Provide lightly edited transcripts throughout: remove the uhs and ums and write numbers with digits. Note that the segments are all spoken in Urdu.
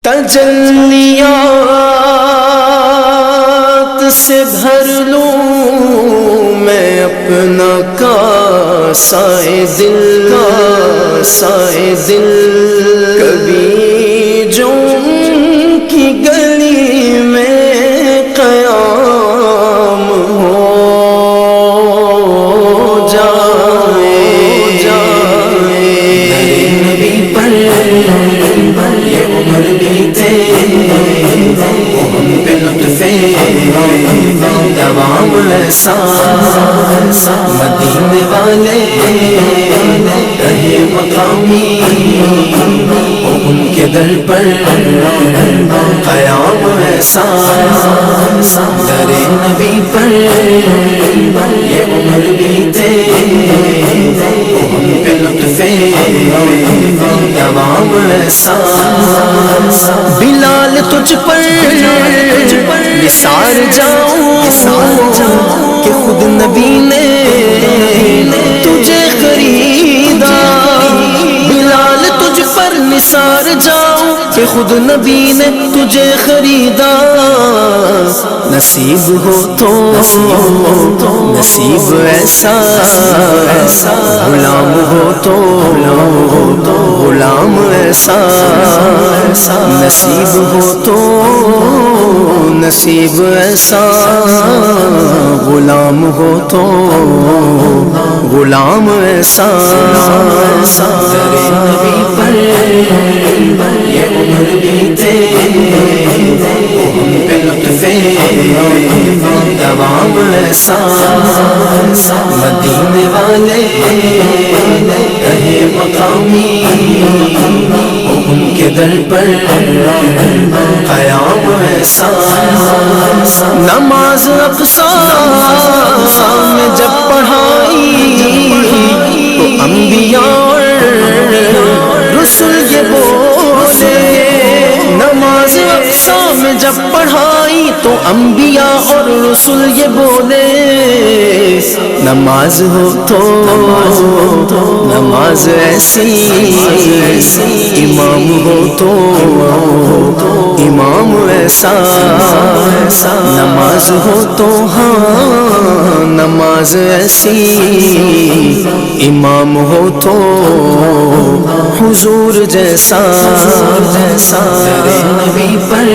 تجلیات سے بھر لوں میں اپنا کاسائے دل کبھی جو ان کی گلی میں قیام ہو جائے نبی پر یہ عمر بیتے ہم پہ لطف دوام ایسا مدینے والے رہے مقامی ان کے در پر قیام ایسا در نبی پر یہ عمر بیتے ہم پہ لطف دوام ایسا بلال تجھ پر نثار جاؤں کہ خود نبی نے تجھے خریدا بلال تجھ پر نثار جاؤں کہ خود نبی نے تجھے خریدا نصیب ہو تو نصیب ایسا غلام ہو تو غلام ایسا نصیب ہو تو نصیب ایسا غلام ہو تو غلام ایسا در نبی پر یہ عمر بیتے ہم پہ لطف دوام ایسا مدینے والے رہے مقامی ان کے در پر قیام ایسا نماز اقصی میں جب پڑھائی تو انبیاء اور رسول یہ بولے نماز اقصی میں جب پڑھائی تو انبیاء اور رسول یہ بولے نماز ہو تو نماز ایسی امام ہو تو امام ایسا نماز ہو تو ہاں نماز ایسی امام ہو تو حضور جیسا در نبی پر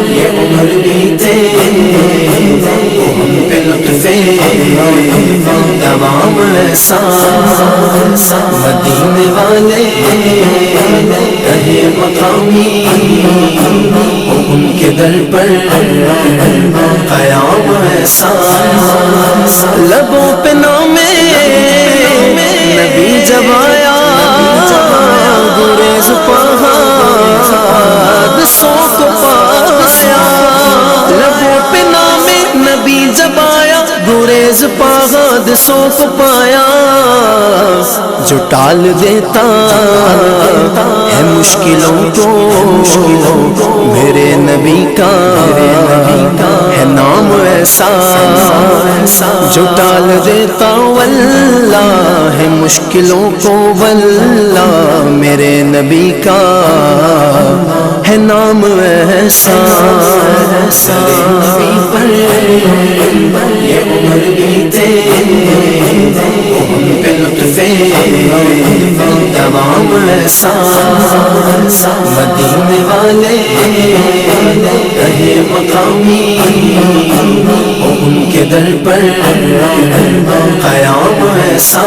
یہ عمر بیتے ہم پہ لطف دوام ایسا مدینے والے رہے مقامی ان کے در پر قیام ایسا لبوں پہ نام نبی جب آیا گریز پہاد سو کو پایا لبوں پہ نام نبی جب آیا گریز پہاد سو کو پایا جو ٹال دیتا ہے مشکلوں کو میرے نبی کا ہے نام ایسا جو ٹال دیتا واللہ ہے مشکلوں کو واللہ میرے نبی کا ہے نام ایسا در نبی پر یہ عمر بیتے ہم پہ لطف دوام ایسا مدینے والے رہے مقامی ان کے در پر قیام ایسا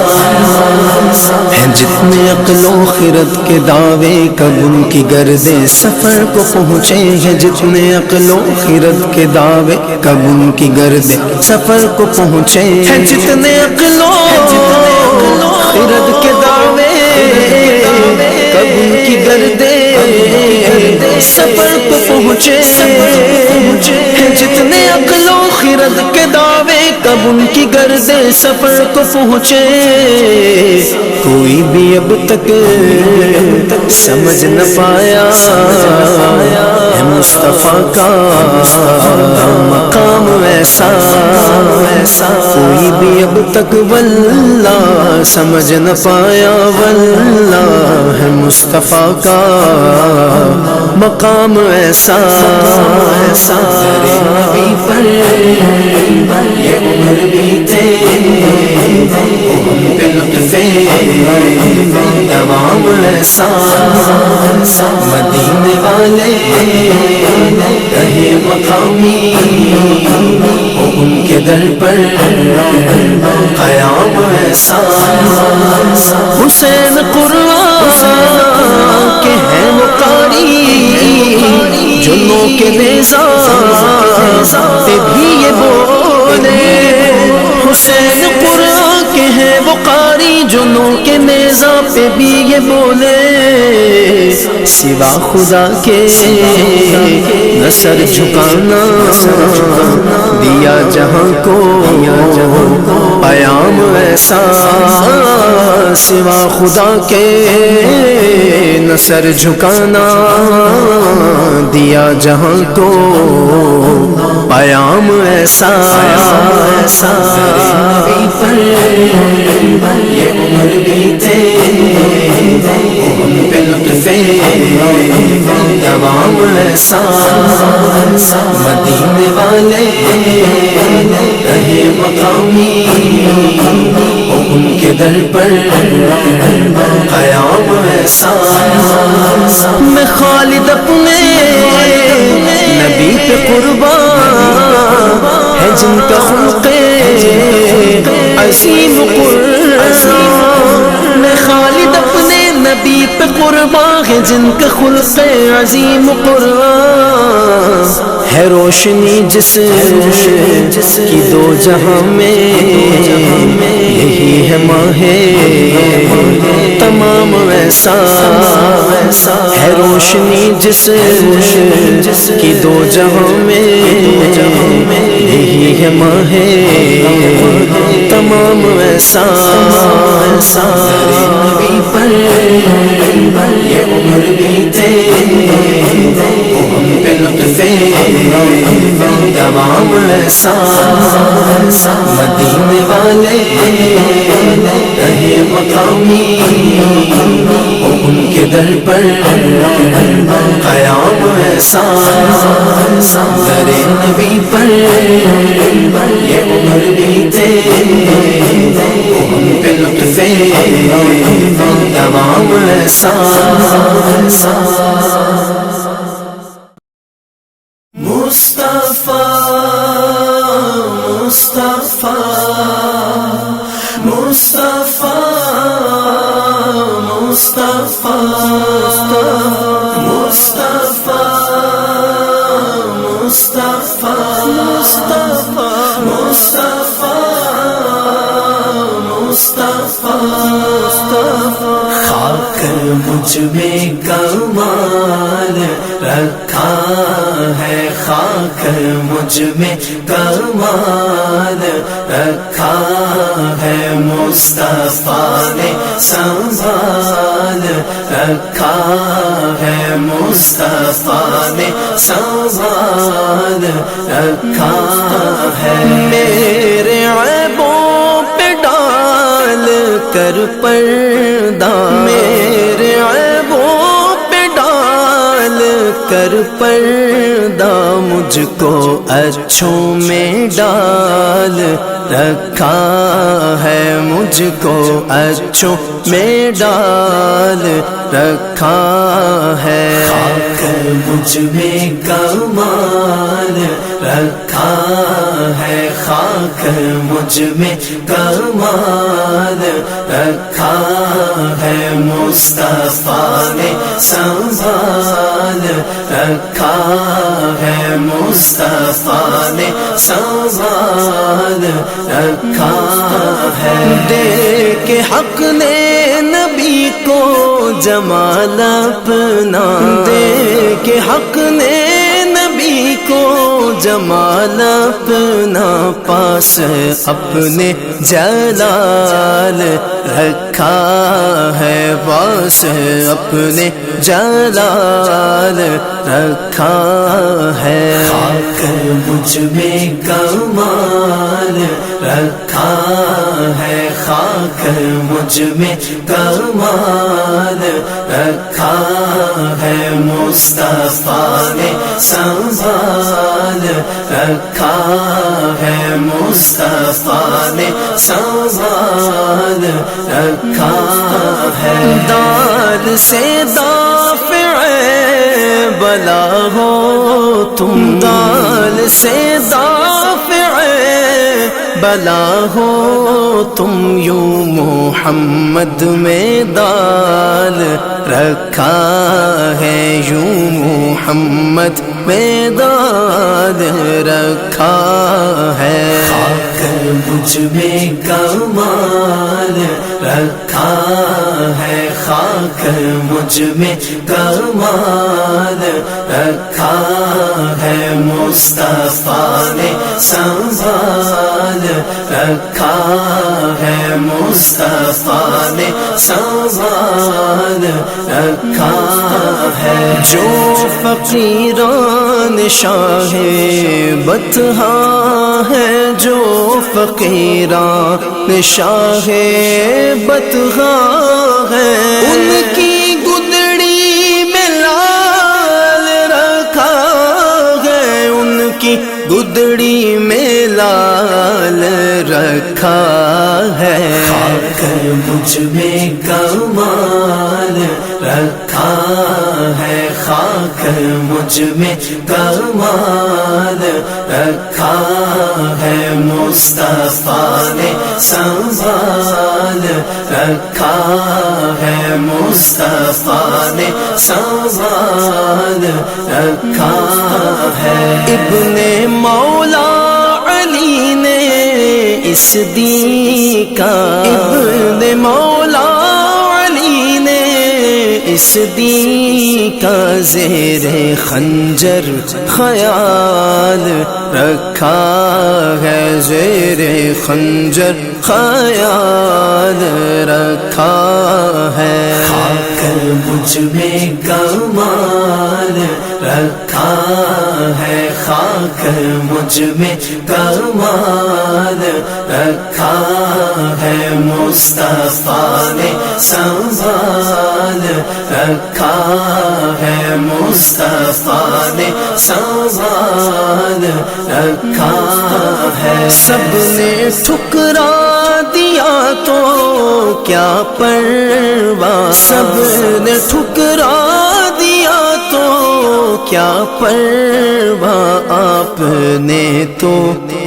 ہیں جتنے عقل و خرد کے دعوے کب ان کی گرد سفر کو پہنچے ہیں جتنے عقل و خرد کے دعوے کب ان کی گرد سفر کو پہنچے ہیں جتنے عقل و خرد کے دعوے کب ان کی گرد سفر کو پہنچے ہیں جتنے عقل و خرد کے دعوے کب ان کی گرد سفر کو پہنچے کوئی بھی اب تک سمجھ نہ پایا ہے مصطفیٰ کا مقام ایسا کوئی بھی اب تک واللہ سمجھ نہ پایا واللہ ہے مصطفیٰ کا مقام ایسا نبی پر یہ عمر بیتے پہ لطف دوام ایسا مدینے والے رہے مقامی ان کے در پر قیام ایسا حسین قرآن کے ہیں وہ قاری جنوں کے نیزہ پہ بھی یہ بولے حسین قرآن کے ہیں وہ قاری جنوں کے نیزہ پہ بھی یہ بولے سوا خدا کے نہ سر جھکانا دیا جہاں کو پیام ایسا سوا خدا کے نہ سر جھکانا دیا جہاں کو پیام ایسا نبی پر یہ عمر بیتے پہ لطف دوام ایسا مدینے والے رہے مقامی ان کے در پر قیام ایسا میں خالد اپنے نبی پہ قربان ہے جن کا خلق عظیم قرآن میں خالد اپنے نبی پہ قربان ہے جن کا خلق عظیم قرآن ہے روشنی جس کی دو جہاں میں یہی ہے ماہ تمام ایسا ہے روشنی جس کی دو جہاں میں یہی ہے ماہ تمام ایسا نبی پر یہ عمر بیتے پہ لطف دوام ایسا مدینے والے رہے مقامی ان کے در پر قیام ایسا در نبی پر یہ عمر بیتے پہ لطف دوام ایسا مصطفیٰ مصطفیٰ مصطفیٰ مصطفیٰ مصطفیٰ مصطفیٰ مصطفیٰ خاک مجھ میں کمال رکھا ہے خاک مجھ میں کمال رکھا ہے مصطفیٰ نے سنبھال رکھا ہے مصطفیٰ نے سنبھال رکھا ہے میرے عیبوں پہ ڈال کر پردہ میرے عیبوں پہ ڈال کر پردہ مجھ کو اچھوں میں ڈال رکھا ہے مجھ کو اچھوں میں ڈال رکھا ہے خاک مجھ میں کمال رکھا ہے خاک مجھ میں کمال رکھا ہے مصطفیٰ نے سنبھال رکھا ہے مصطفیٰ نے سنبھال رکھا ہے دے کے حق نے نبی کو جمال اپنا دے کے حق نے نبی کو جمال اپنا پاس اپنے جلال رکھا ہے پاس اپنے جلال رکھا ہے خاک مجھ میں کمال رکھا ہے خاک مجھ میں کمال رکھا ہے مصطفیٰ نے سنبھال رکھا ہے مصطفیٰ نے سنبھال رکھا ہے دال سے دافع بلا ہو تم دال سے دافع بلا ہو تم یوں محمد میں دال رکھا ہے یوں محمد میں دال رکھا ہے خاک مجھ میں کمال رکھا ہے خاک مجھ میں کمال رکھا ہے مصطفیٰ نے سنبھال رکھا ہے مصطفیٰ نے سنبھال رکھا ہے جو فقیران شاہ بطحا ہے جو فقیران شاہ بطحا ہے ان کی گدڑی میں لال رکھا ہے ان کی گدڑی میں لال رکھا ہے خاک مجھ میں کمال رکھا ہے خاک مجھ میں کمال رکھا ہے مصطفیٰ نے سنبھال رکھا ہے مصطفیٰ نے سنبھال رکھا ہے ابن مولا علی نے اس دین کا ابن مولا علی نے اس دین کا زیر خنجر خیال رکھا ہے زیر خنجر خیال رکھا ہے خاک مجھ میں کمال رکھا ہے خاک مجھ میں کمال رکھا ہے مصطفیٰ نے سنبھال رکھا ہے مصطفیٰ نے سنبھال رکھا ہے سب نے ٹھکرا دیا تو کیا پرواہ سب نے ٹھکرا دیا تو کیا پرواہ آپ نے تو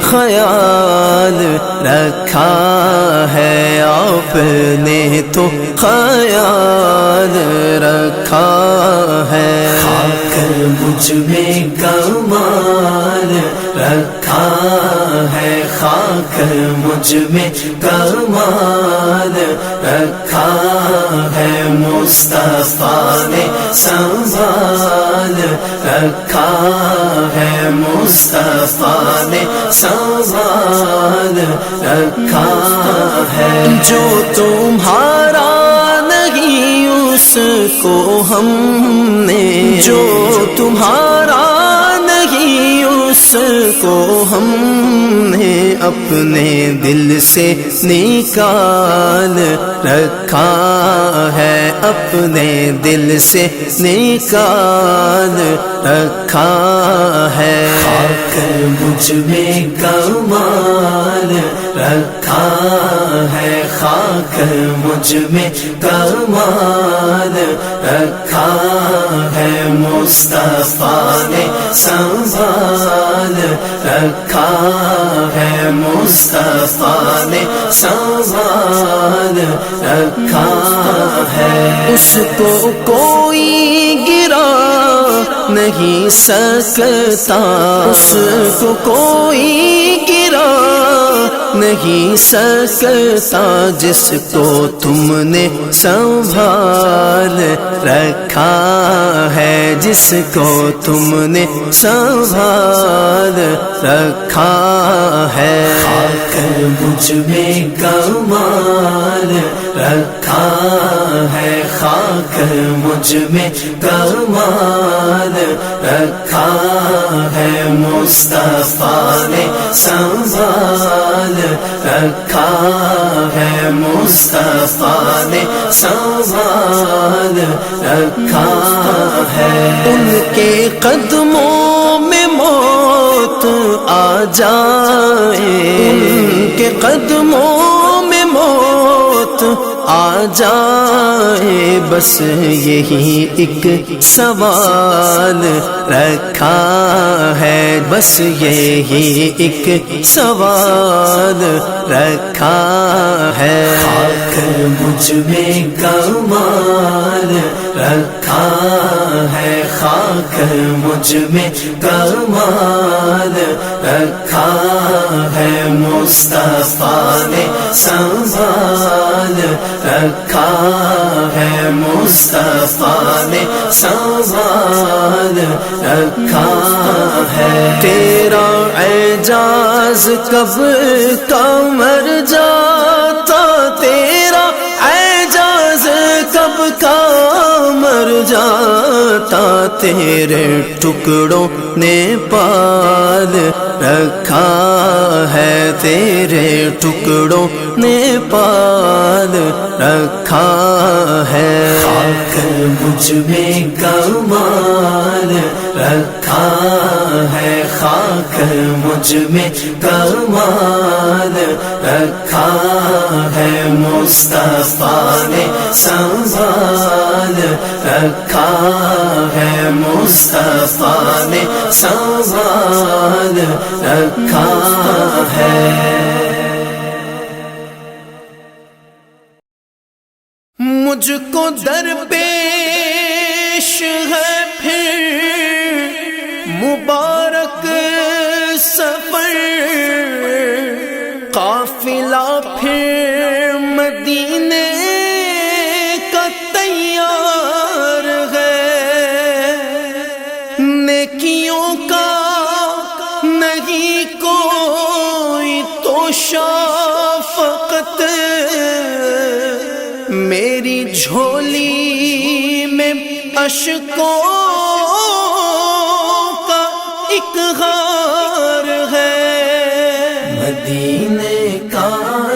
خیال رکھا ہے آپ نے تو خیال رکھا ہے خاک مجھ میں کمال رکھا ہے خاک مجھ میں کمال رکھا ہے مصطفیٰ نے سنبھال رکھا ہے مصطفیٰ نے سنبھال رکھا ہے جو تمہارا نہیں اس کو ہم نے جو تمہارا نہیں اس کو ہم نے اپنے دل سے نکال رکھا ہے اپنے دل سے نکال رکھا ہے خاک مجھ میں کمال رکھا ہے خاک مجھ میں کمال رکھا ہے مصطفیٰ نے سنبھال رکھا ہے مصطفیٰ نے سنبھال رکھا ہے اس کو کوئی گرا نہیں سکتا اس کو کوئی گرا نہیں سکتا جس کو تم نے سنبھال رکھا ہے جس کو تم نے سنبھال رکھا ہے خاک مجھ میں کمال رکھا ہے خاک مجھ میں کمال رکھا ہے مصطفیٰ نے سنبھال رکھا ہے مصطفیٰ نے سنبھال رکھا ہے ان کے قدموں میں موت آ جائے ان کے قدموں میں موت آ جائے بس یہی ایک سوال رکھا ہے بس یہی ایک سوال رکھا ہے خاک مجھ میں کمال رکھا ہے خاک مجھ میں کمال رکھا ہے مصطفیٰ نے سنبھال رکھا ہے مصطفیٰ نے سنبھال رکھا ہے تیرا اعجاز کب کا مر جاتا تیرا اعجاز کب کا مر جاتا تیرے ٹکڑوں نے پال رکھا ہے تیرے ٹکڑوں نے پال رکھا ہے خاک مجھ میں کمال رکھا ہے خاک مجھ میں کمال رکھا ہے مصطفیٰ نے سنبھال رکھا ہے مصطفیٰ نے سنبھال رکھا ہے مجھ کو درپیش ہے پھر مبارک سفر قافلہ پھر مدینے کا تیار ہے نیکیوں کا نہیں کوئی تو شفقت میری جھولی میں اشکوں کا ایک غار ہے مدینے کا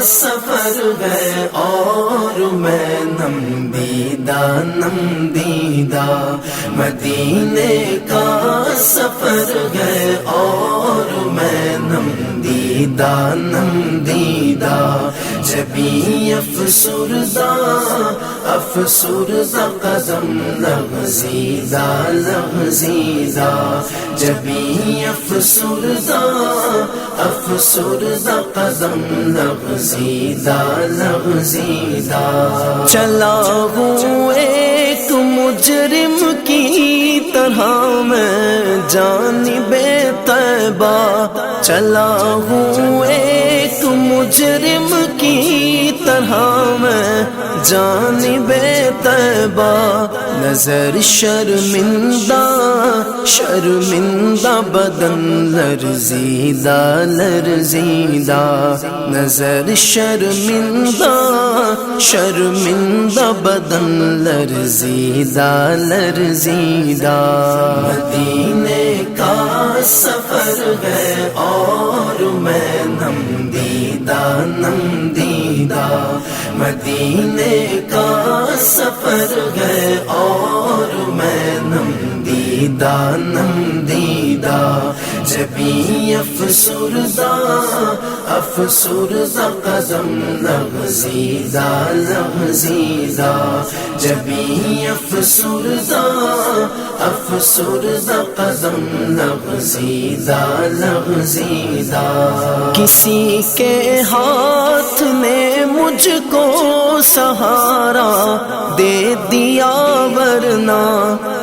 سفر ہے اور میں نم دیدہ مدینے کا سفر ہے اور میں نم دیدہ جبھی افسردہ قدم لغزیدہ جبھی افسردہ قدم لغزیدہ چلا ہوں ایک مجرم کی طرح میں جانب طیبہ چلا ہوں ایک مجرم کی طرح میں جانب طیبہ نظر شرمندہ بدن لرزیدہ نظر شرمندہ بدن لرزیدہ مدینے کا سفر ہے اور میں نم دیدہ مدینے کا سفر ہے اور میں نم دیدہ جبھی افسردہ قدم لغزیدہ جبھی افسردہ قدم لغزیدہ کسی کے ہاتھ نے مجھ کو سہارا دے دیا ورنہ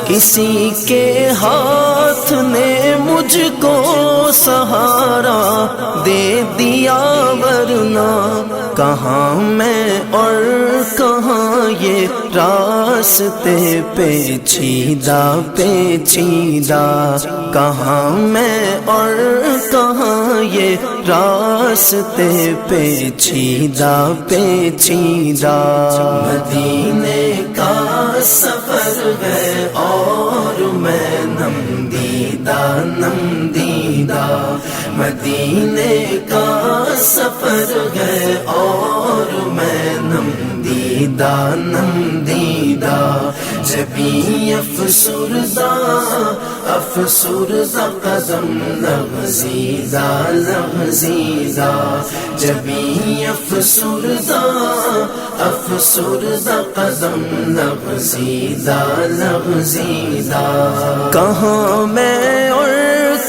کسی کے ہاتھ نے مجھ کو سہارا دے دیا ورنہ کہاں میں اور کہاں یہ راستے پیچیدہ پیچیدہ، کہاں میں اور کہاں یہ راستے پیچیدہ پیچیدہ، مدینے کا سفر ہے اور میں نم دیدہ نم دیدہ، مدینے کا سفر ہے اور میں نم دیدہ نم دیدہ، جبیں افسردہ افسردہ قدم لغزیدہ لغزیدہ، جبیں افسردہ افسردہ قدم لغزیدہ لغزیدہ، کہاں میں اور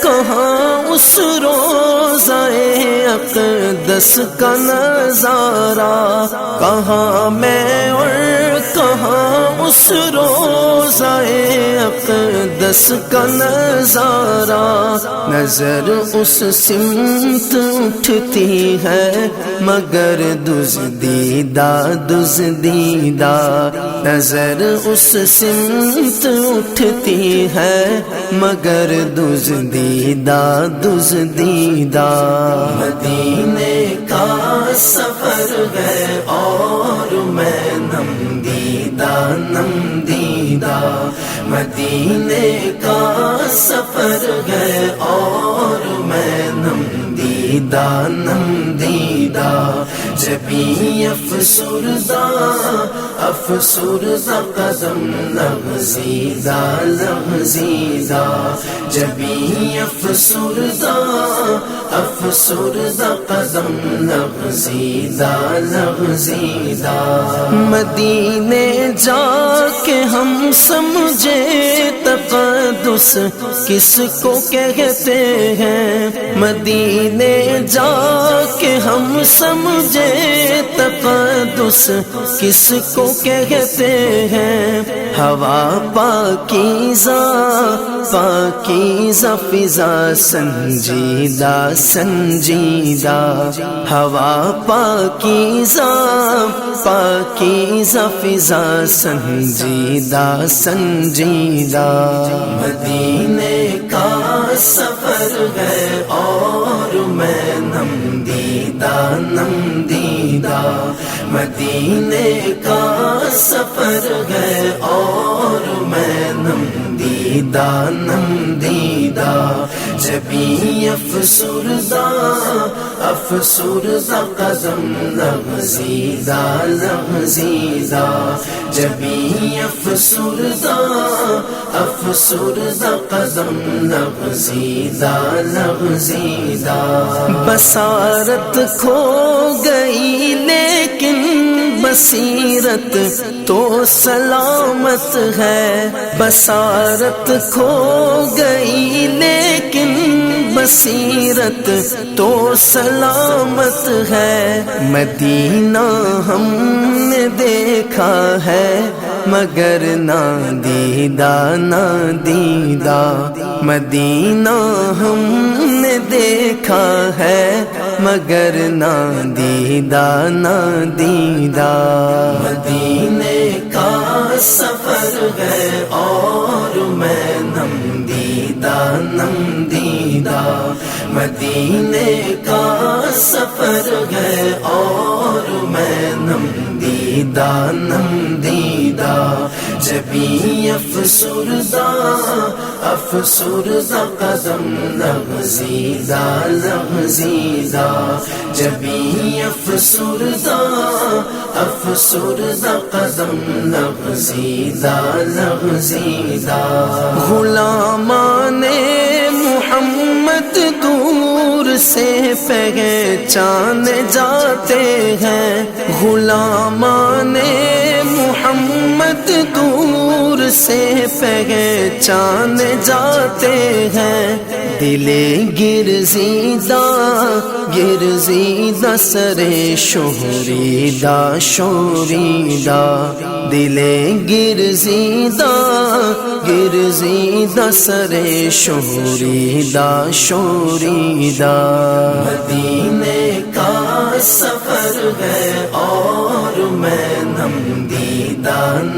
کہاں اس روزہ اقدس کا نظارہ، کہاں میں اور کہاں اس روزہ اقدس کا نظارہ، نظر اس سمت اٹھتی ہے مگر دزدیدہ دزدیدہ، نظر اس سمت اٹھتی ہے مگر دزدیدہ دزدیدہ، مدینے کا سفر ہے اور میں نم دیدہ نم دیدہ، مدینے کا سفر ہے اور میں نم دیدہ نم دیدہ، جبیں افسردہ افسردہ قدم لغزیدہ لغزیدہ، جبیں افسردہ افسردہ قدم لغزیدہ لغزیدہ، مدینے جا کے ہم سمجھے تقدس کس کو کہتے ہیں، مدینے جا کے ہم سمجھے تقدس کس کو کہتے ہیں، ہوا پاکیزہ پاکیزہ فضا سنجیدہ سنجیدہ، ہوا پاکیزہ پاکیزہ فضا سنجیدہ سنجیدہ، مدینے کا سفر ہے اور میں نم دیدہ نم دیدہ، مدینے کا سفر ہے اور میں نم دیدہ نم دیدہ، جبیں افسردہ افسردہ قدم لغزیدہ لغزیدہ، جبیں افسردہ افسردہ قدم لغزیدہ لغزیدہ، بصارت کھو گئی لیکن بصیرت تو سلامت ہے، بصارت کھو گئی لیکن بصیرت تو سلامت ہے، مدینہ ہم نے دیکھا ہے مگر نہ دیدہ نہ دیدہ، مدینہ ہم نے دیکھا ہے مگر نہ دیدہ نہ دیدہ، مدینے کا سفر ہے اور میں نم دیدہ نم دیدہ، مدینے کا سفر ہے اور میں نم دیدہ نم دیدہ، جبیں افسردہ افسردہ قدم لغزیدہ لغزیدہ، جبیں افسردہ افسردہ قدم لغزیدہ لغزیدہ، غلامان محمد دور سے پہچان جاتے ہیں، غلامان محمد دور سے پہچان جاتے ہیں، دل گرزیدہ گرزیدہ سرے شوریدہ شوریدہ، دل گرزیدہ گرزیدہ سرے شوریدہ شوریدہ، مدینے کا سفر ہے اور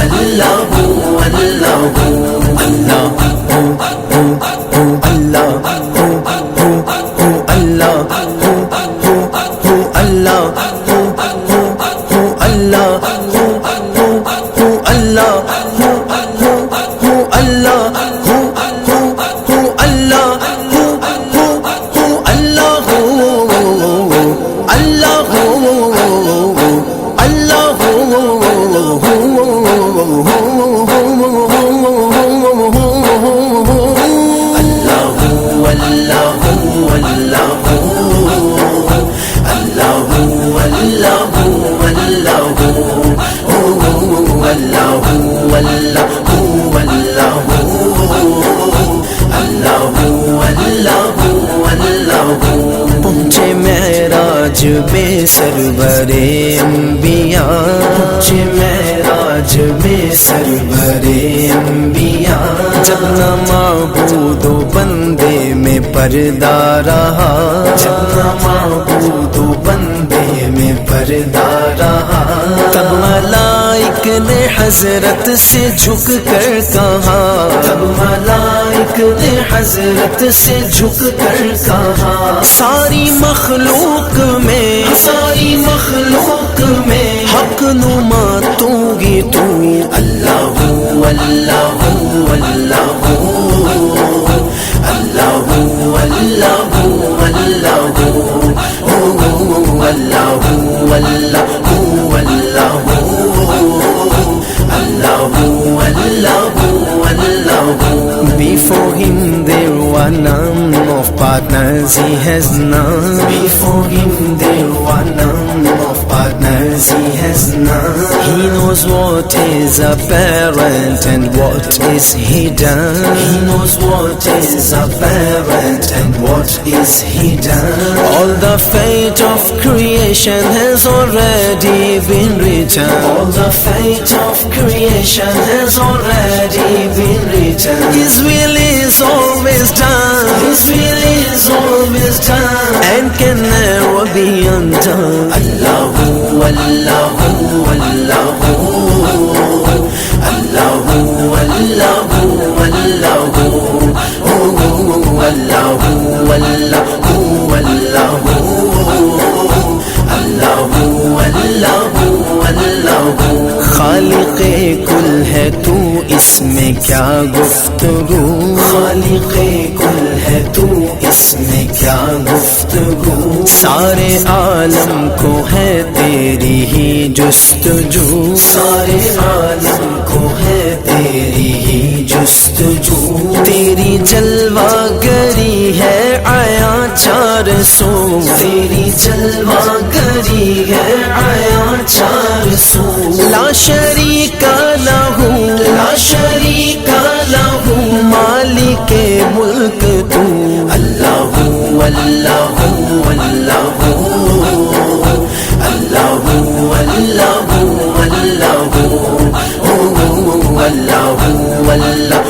اللہ اللہ اللہ پہنچے معراج میں سرور انبیاء، پہنچے معراج میں سرور انبیاء، جب نہ معبود و بندے میں پردہ رہا، جب نہ معبود و بندے میں پردہ رہا، تب ملائک نے حضرت سے جھک کر کہا، تب ملائک نے حضرت سے جھک کر کہا، ساری مخلوق میں، ساری مخلوق میں حق نما تو گی تو، اللہ اللہ اللہ اللہ اللہ Before him there were none of partners he has none. Before him there were none of partners he has none. He knows what is apparent and what is hidden. He knows what is apparent and what is hidden. All the fate of creation has already been written. All the fate of creation has already been written. His will is always done. His will is always done and can never be undone. Allahu Allahu Allahu Allahu Allahu Allahu Allahu Allahu Allahu خالق کل ہے تو، اس میں کیا گفتگو، خالق کل ہے تو، اس میں کیا گفتگو، سارے عالم کو ہے تیری ہی جستجو، سارے عالم کو ہے تیری ہی جستجو، تیری جلوہ گری ہے آیا 400، تیری جلوہ گری ہے آیا 400، لا شریک لہو، لا شریک لہو، مالک ملک تو، اللہ اللہ اللہ اللہ اللہ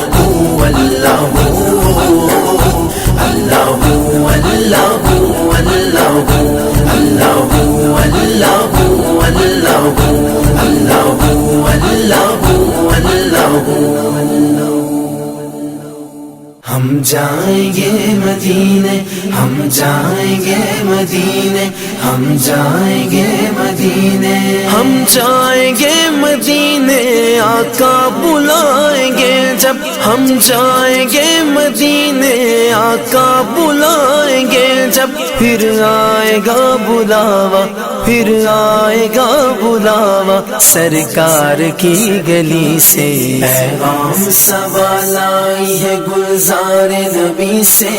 ہم جائیں گے مدینے، ہم جائیں گے مدینے، ہم جائیں گے مدینے، ہم جائیں گے مدینے، آقا بلائیں گے جب، ہم جائیں گے مدینے، آقا بلائیں گے جب، پھر آئے گا بلاوا، پھر آئے گا بلاوا، سرکار کی گلی سے پیغام سوال آئی ہے گلزار نبی سے،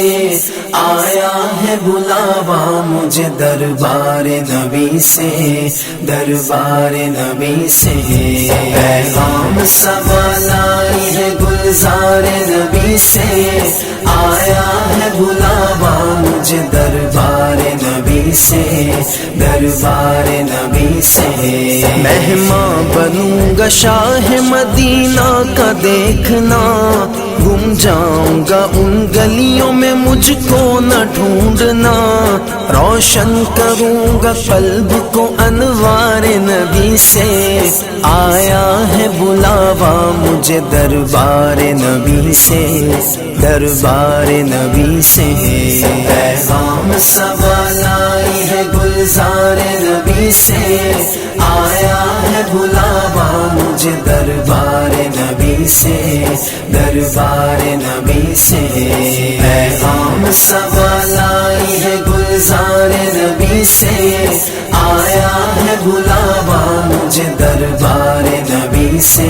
آیا ہے بلاوا مجھے دربار نبی سے، دربار نبی سے، پیغام سوال آئی ہے گلزار نبی سے، آیا ہے بلاوا مجھے دربار نبی سے، دربار نبی سے، مہمان بنوں گا شاہ مدینہ کا دیکھنا، گم جاؤں گا ان گلیوں میں مجھ کو نہ ڈھونڈنا، روشن کروں گا قلب کو انوار نبی سے، آیا ہے بلاوا مجھے دربار نبی سے، دربار نبی سے۔ پیغام سوال آئی ہے گلزار نبی سے، آیا ہے بلاوا مجھے دربار نبی سے، دربار نبی سے۔ پیغام سوال آئی ہے گلزار نبی سے، آیا ہے بلاوا مجھے دربار نبی سے،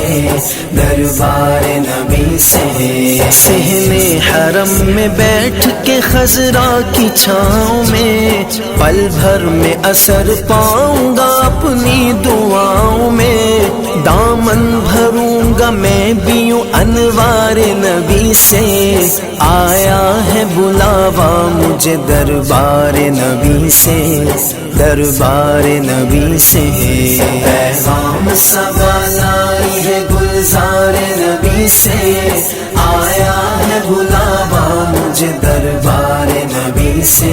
دربار نبی سے۔ صحن حرم میں بیٹھ کے خضرا کی چھاؤں میں، پل بھر میں اثر پاؤں گا اپنی دعاؤں میں، دامن بھروں گا میں بھی یوں انوار نبی سے، آیا ہے بلاوا مجھے دربار نبی سے، دربار نبی سے۔ پیغام سوال آئی ہے گلزار نبی سے، آیا ہے بلاوا مجھے دربار نبی سے،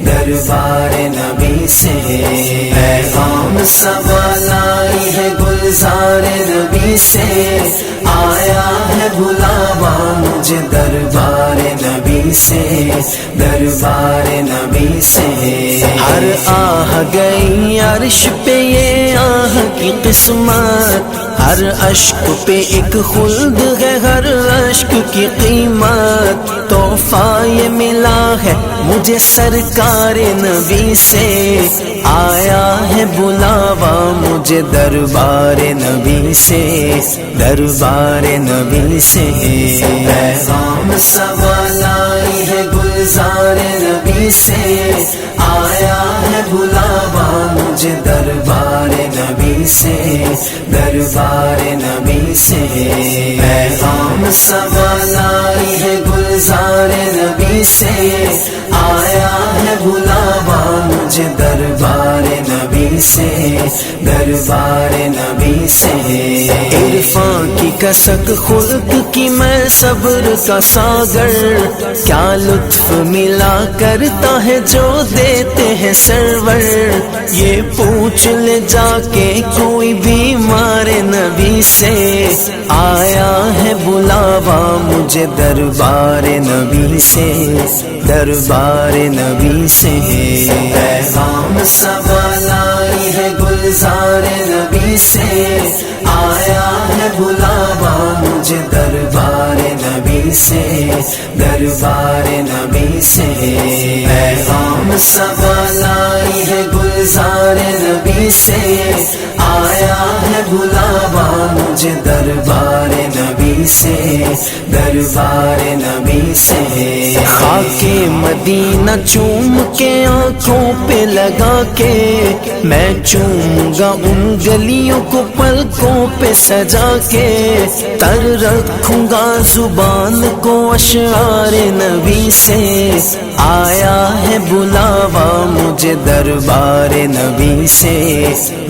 دربار نبی سے۔ پیغام سوال آئی ہے گلزار نبی سے، آیا ہے بلاوا مجھے دربار نبی سے، دربار نبی سے۔ ہر آہ گئی عرش پہ یہ آہ کی قسمت، ہر اشک پہ ایک خلد ہے ہر اشک کی قیمت، تحفہ یہ ملا ہے مجھے سرکار نبی سے، آیا ہے بلاوا مجھے دربار نبی سے، دربار نبی سے۔ پیغام سوال آئی ہے گلزار نبی سے، آیا ہے بلاوا مجھے دربار نبی سے، دربار نبی سے۔ پیغام سوال آئی ہے گلزار نبی سے، آیا ہے بلاوا مجھے دربار نبی سے، دربار نبی سے۔ عرفان کی کسک خلق کی میں صبر کا ساگر، کیا لطف ملا کرتا ہے جو دیتے ہیں سرور، یہ پوچھ لے جا کے کوئی بیمار نبی سے، آیا ہے بلاوا مجھے دربار نبی سے، دربار نبی سے۔ پیغام سوال آئی ہے گلزار نبی سے، آیا ہے بلاوا مجھے دربار نبی سے، دربار نبی سے۔ پیغام سوال آئی ہے گلزار نبی سے، آیا ہے بلاوا مجھے دربار نبی سے، دربار نبی سے۔ خاک مدینہ چوم کے آنکھوں پہ لگا کے، میں چوموں گا ان گلیوں کو پلکوں پہ سجا کے، تر رکھوں گا زبان کو اشعار نبی سے، آیا ہے بلاوا مجھے دربار نبی سے،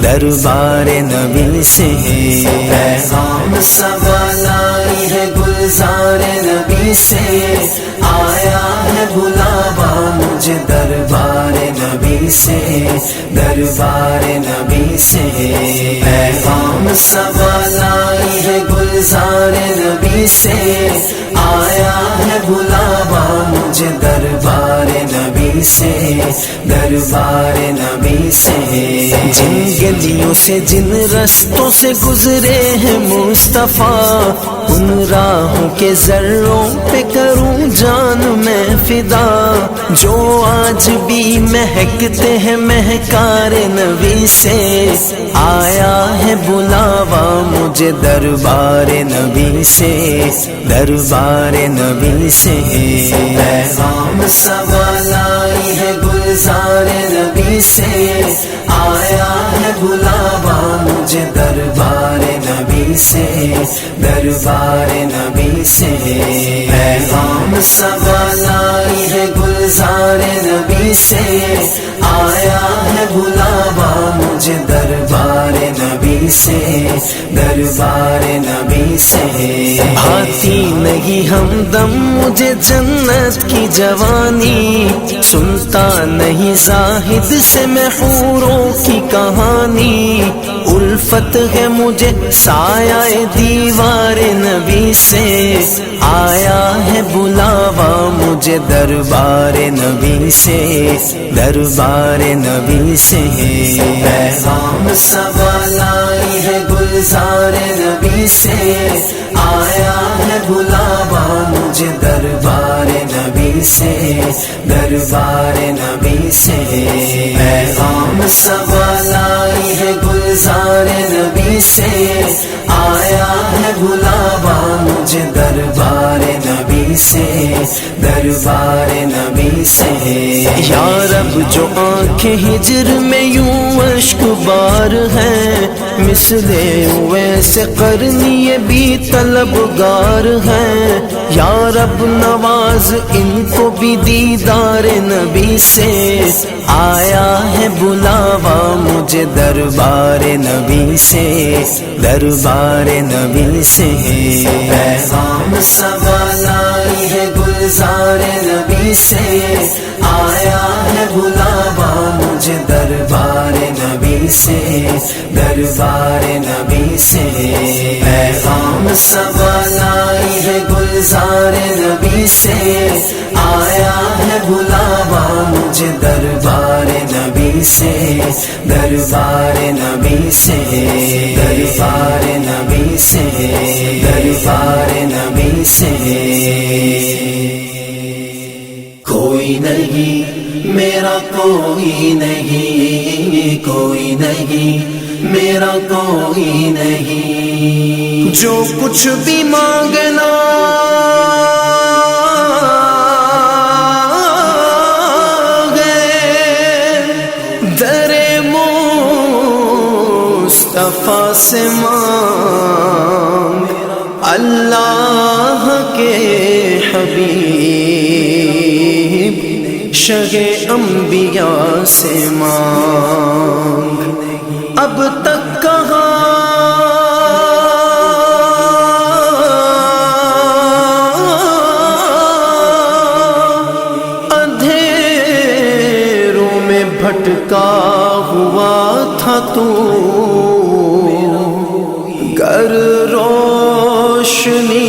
دربار نبی سے۔ پیغام سوال آئی ہے گلزار نبی سے، آیا ہے بلاوا مجھے دربار نبی سے، دربار نبی سے۔ پیغام سوال آئی ہے گلزار نبی سے، آیا ہے بلاوا مجھے دربار نبی سے، دربار نبی سے۔ جن گلیوں سے جن رستوں سے گزرے ہیں مصطفیٰ، ان راہوں کے ذروں پہ کروں جان میں فدا، جو آج بھی مہکتے ہیں مہکار نبی سے، آیا ہے بلاوا مجھے دربار نبی سے، دربار نبی سے۔ پیغام سوال آئی ہے گلزار نبی سے، آیا ہے بلاوا مجھے دربار نبی سے، دربار نبی سے۔ پیغام سوال آئی ہے گلزار نبی سے، آیا ہے بلاوا مجھے دربار نبی سے، دربار نبی سے۔ بھاتی نہیں ہمدم مجھے جنت کی جوانی، سنتا نہیں زاہد سے میں حوروں کی کہانی، الفت ہے مجھے سایہ دیوار نبی سے، آیا ہے بلاوا مجھے دربار نبی سے، دربار نبی سے۔ پیغام صبا لائی ہے گلزار نبی سے، آیا ہے بلاوا مجھے دربار نبی سے، دربار نبی سے۔ پیغام صبا لائی ہے گلزار نبی سے، آیا ہے بلاوا مجھے دربار نبی سے، دربار نبی سے۔ یا رب جو آنکھیں ہجر میں یوں اشک بار ہیں، مثل ویسے قرنی بھی طلبگار ہیں، یا رب نواز ان کو بھی دیدار نبی سے، آیا ہے بلاوا مجھے دربار نبی سے، دربار نبی سے۔ پیغام صبا لائی ہے گلزار نبی سے، آیا ہے بلاوا مجھے دربار نبی سے، دربار نبی سے۔ پیغام صبا لائی ہے گلزار نبی سے، آیا ہے بلاوا مجھے دربار نبی سے، دربار نبی سے، دربار نبی سے، دربار نبی سے۔ کوئی نہیں میرا کوئی نہیں، کوئی نہیں میرا کوئی نہیں، جو کچھ بھی مانگنا مصطفیٰ سے مانگ، اللہ کے حبیب شہ انبیاء سے مانگ۔ اب تک کہاں اندھیروں میں بھٹکا ہوا تھا تو، گر روشنی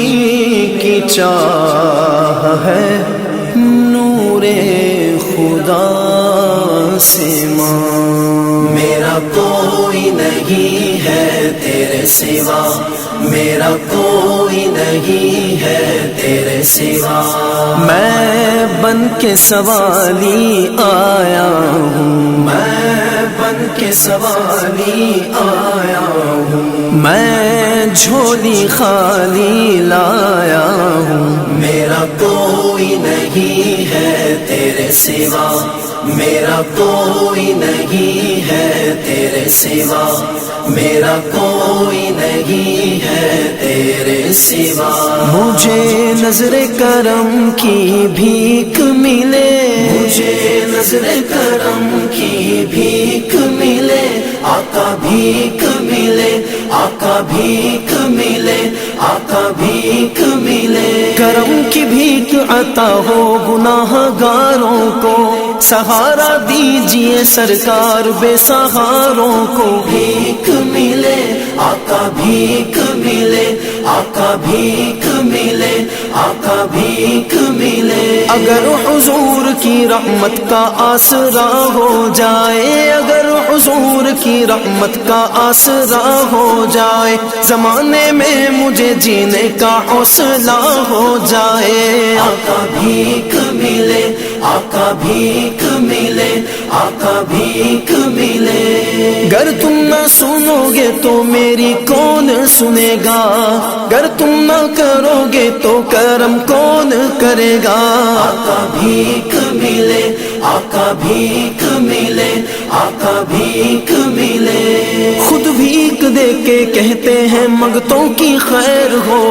کی چاہ ہے نور خدا سے مانگ۔ میرا کوئی نہیں ہے تیرے سوا، میرا کوئی نہیں ہے تیرے سوا، میں بن کے سوالی آیا ہوں، میں بن کے سوالی آیا ہوں، میں جھولی خالی لایا ہوں۔ میرا کوئی نہیں ہے تیرے سوا، میرا کوئی نہیں ہے تیرے سوا، میرا کوئی نہیں ہے تیرے سوا۔ مجھے نظر کرم کی بھیک ملے، مجھے نظر کرم کی بھیک ملے، آقا بھیک ملے، آقا بھیک ملے، آقا بھیک ملے۔ کرم کی بھیک عطا ہو گناہ گاروں کو، سہارا دیجئے سرکار بے سہاروں کو۔ بھیک ملے، آقا بھیک ملے، آقا بھیک ملے، آقا بھیک ملے۔ اگر حضور کی رحمت کا آسرا ہو جائے، اگر حضور کی رحمت کا آسرا ہو جائے، زمانے میں مجھے جینے کا حوصلہ ہو جائے۔ آقا بھیک ملے، آقا بھیک ملے، آقا بھیک ملے۔ گر تم نہ سنو گے تو میری کون سنے گا، گر تم نہ کرو گے تو کرم کون کرے گا۔ آقا بھیک ملے، آقا بھیک ملے، آقا بھیک ملے۔ خود بھیک دے کے کہتے ہیں منگتوں کی خیر ہو،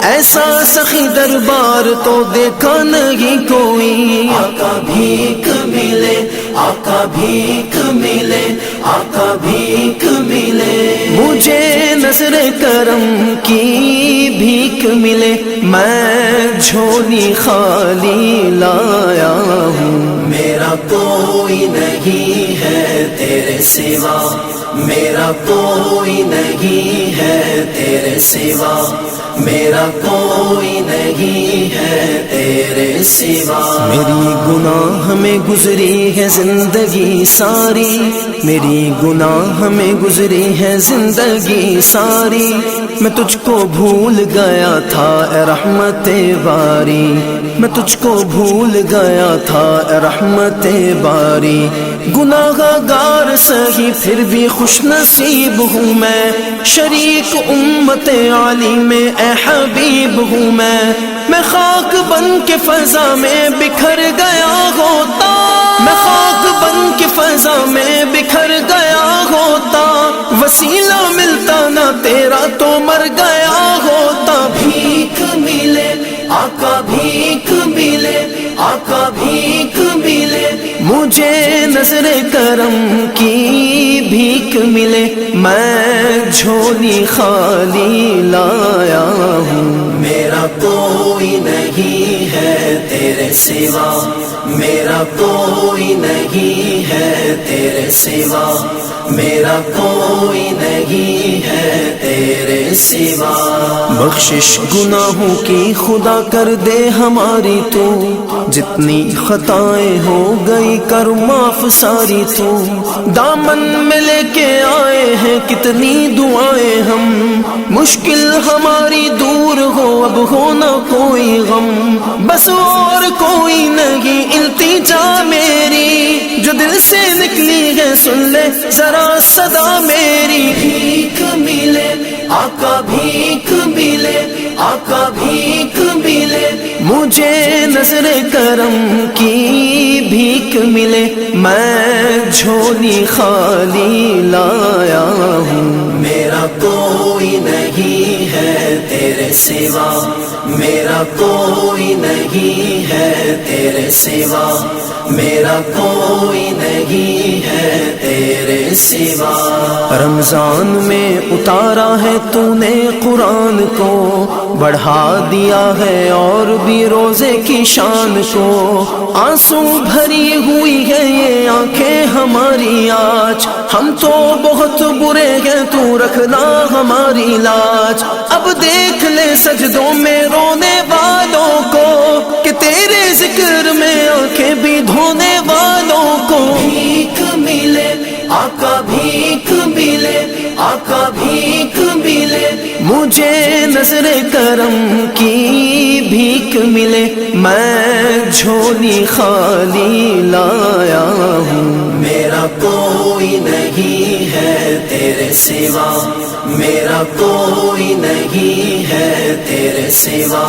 ایسا سخی دربار تو دیکھا نہیں کوئی۔ آقا بھیک ملے، آقا بھیک ملے، آقا بھیک ملے، مجھے نظر کرم کی بھیک ملے، میں جھولی خالی لایا ہوں، میرا کوئی نہیں ہے تیرے سوا، میرا کوئی نہیں ہے تیرے سوا، میرا کوئی نہیں ہے تیرے سوا، میری گناہ میں گزری ہے زندگی ساری، میری گناہ میں گزری ہے زندگی ساری، میں تجھ کو بھول گیا تھا اے رحمت باری، میں تجھ کو بھول گیا تھا اے رحمت باری، گناہ گار سہی پھر بھی خوش نصیب ہوں میں، شریک امت علی میں اے حبیب ہوں میں خاک بن کے فضا میں بکھر گیا ہوتا، میں خاک بن کے فضا میں بکھر گیا ہوتا، وسیلہ ملتا نہ تیرا تو مر گیا ہوتا، بھیک ملے آقا بھیک ملے، آقا بھیک ملے، مجھے نظر کرم کی بھیک ملے، میں جھولی خالی لایا ہوں، میرا کوئی نہیں ہے تیرے سوا، میرا کوئی نہیں ہے تیرے سوا، میرا کوئی نہیں ہے تیرے سوا، بخشش گناہوں کی خدا کر دے ہماری تو، جتنی خطائیں ہو گئی کر معاف ساری تو، دامن میں لے کے آئے ہیں کتنی دعائیں ہم، مشکل ہماری دور ہو اب ہو نہ کوئی غم، بس اور کوئی نہیں التجا میری، جو دل سے نکلی ہے سن لے ذرا صدا میری، بھیک ملے آقا بھیک ملے، آقا بھیک ملے، مجھے نظر کرم کی بھیک ملے، میں جھولی خالی لایا ہوں، میرا کوئی نہیں ہے تیرے سوا، میرا کوئی نہیں ہے تیرے سوا، میرا کوئی نہیں ہے تیرے سوا، رمضان میں اتارا ہے تو نے قرآن کو، بڑھا دیا ہے اور بھی روزے کی شان کو، آنسو بھری ہوئی ہے یہ آنکھیں ہماری آج، ہم تو بہت برے ہیں تو رکھنا ہماری لاج، اب دیکھ لے سجدوں میں رونے والوں کو، کہ تیرے ذکر میں آنکھیں بھی دھونے والوں کو، بھیک ملے آقا بھیک ملے، آقا بھیک ملے، مجھے نظر کرم کی بھیک ملے، میں جھولی خالی لایا ہوں، میرا کوئی نہیں ہے تیرے سوا، میرا کوئی نہیں ہے تیرے سوا،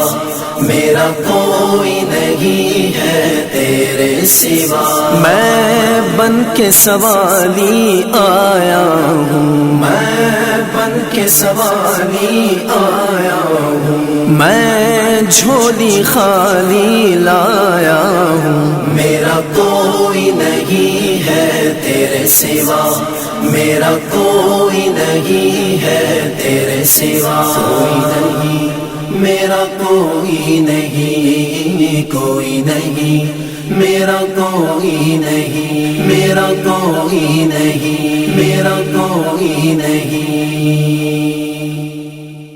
میرا کوئی نہیں ہے تیرے سوا، میں بن کے سوالی آیا ہوں، میں بن کے سوالی آیا ہوں، میں جھولی خالی لایا ہوں، میرا کوئی نہیں ہے تیرے سوا، میرا کوئی نہیں ہے تیرے سوا، کوئی نہیں میرا کوئی نہیں، کوئی نہیں میرا کوئی نہیں، میرا کوئی نہیں، میرا کوئی نہیں،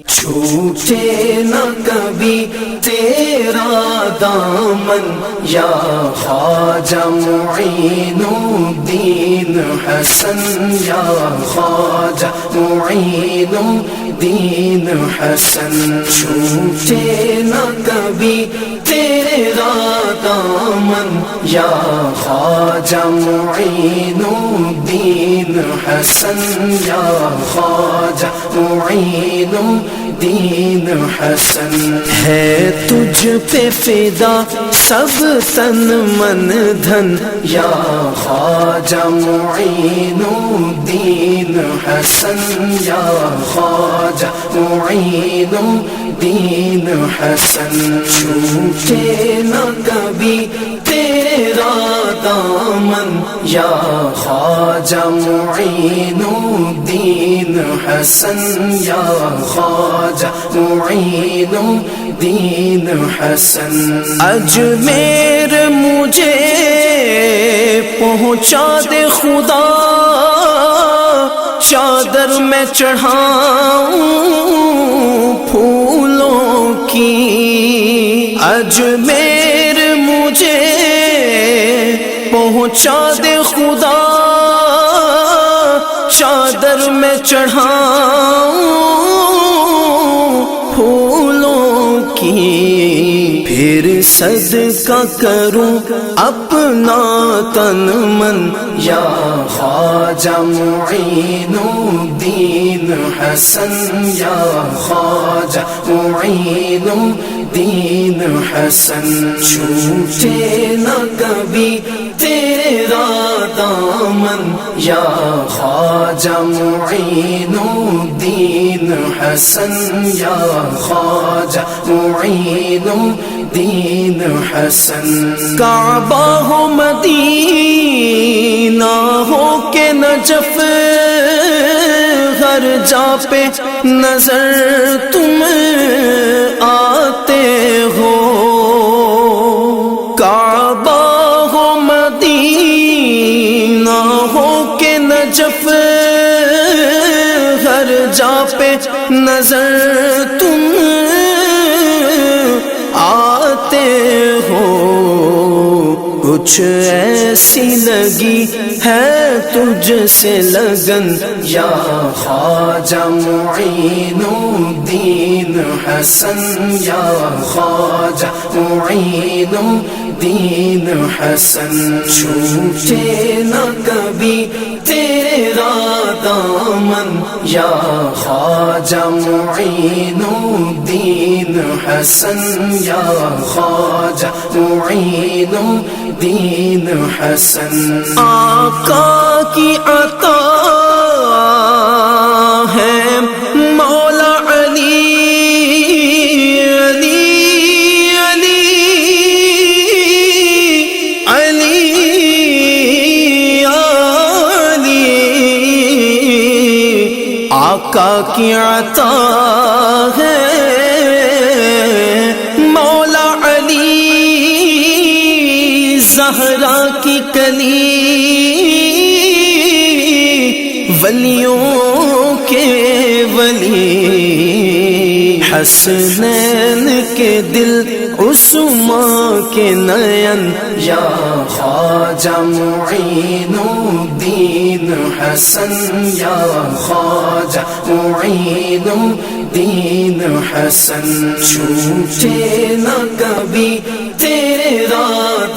چھوٹے نہ کبھی تیرا دامن یا خواجہ معین الدین حسن، یا خواجہ معین الدین حسن، چھوٹے نہ کبھی تیرا دامن یا خواجہ معین الدین حسن، یا خواجہ معین الدین حسن، ہے تجھ پہ فدا سب تن من دھن یا خواجہ معین الدین حسن یا خواجہ معین الدین حسن چھوٹے نہ کبھی تیرا دامن یا خواجہ معین الدین حسن یا خواجہ معین الدین حسن اجمیر مجھے پہنچا دے خدا چادر میں چڑھاؤں پھولوں کی اجمیر مجھے پہنچا دے خدا چادر میں چڑھاؤں پھولوں کی پھر صدقہ کروں اپنا تن من یا خواجہ معین الدین حسن یا خواجہ معین الدین حسن چھوٹے نہ کبھی تیرا دامن یا خواجہ معین الدین حسن یا خواجہ معین الدین حسن کعبہ ہو مدینہ ہو کہ نجف ہر جا پہ نظر تم آتے ہو کعبہ ہو مدینہ ہو کہ نجف ہر جا پہ نظر تم آتے ہو کچھ ایسی لگی ہے تجھ سے لگن یا خواجہ معین الدین حسن یا خواجہ معین الدین حسن چھوٹے نہ کبھی تیرا دامن یا خواجہ معین الدین حسن یا خواجہ معین الدین حسن آقا کی عطا ہے مولا علی آقا کی عطا ہے مولا علی زہرا کی کلی ولیوں کے ولی حسنین کے دل عثمان کے نین یا خواجہ معین الدین حسن یا خواجہ معین الدین حسن چھوٹے نہ کبھی تیرا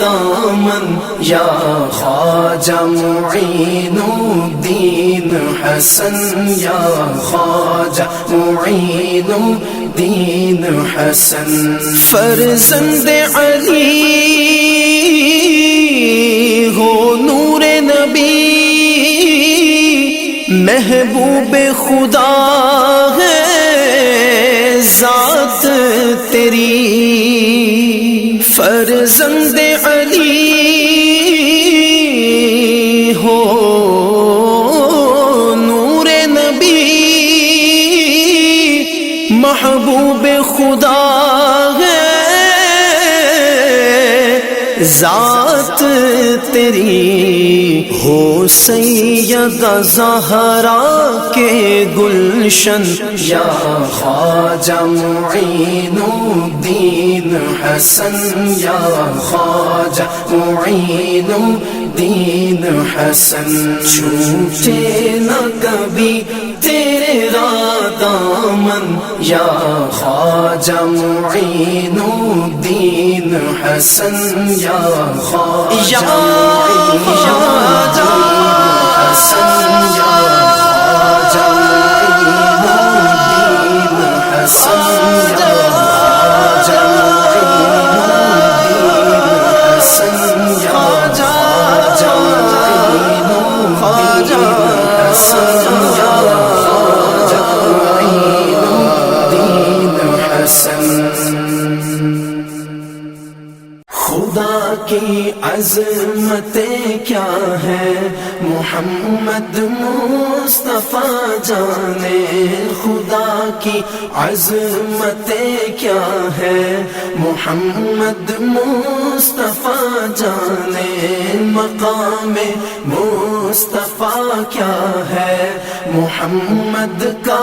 دامن یا خواجہ معین الدین حسن یا خواجہ معین الدین حسن فرزند علی ہو نور نبی محبوب خدا ہے ذات تیری فرزند علی ہو نور نبی محبوب خدا ہے ذات تیری ہو سیدہ زہرا کے گلشن یا خواجہ معین الدین حسن یا خواجہ معین الدین حسن چھوٹے نہ کبھی تیرا دامن یا خواجہ معین الدین حسن یا خواجہ معین حسن یا خواجہ معین الدین حسن یا خواجہ معین الدین خدا کی عظمتیں کیا ہے محمد مصطفیٰ جانے خدا کی عظمتیں کیا ہے محمد مصطفیٰ جانے مقام مصطفیٰ کیا ہے محمد کا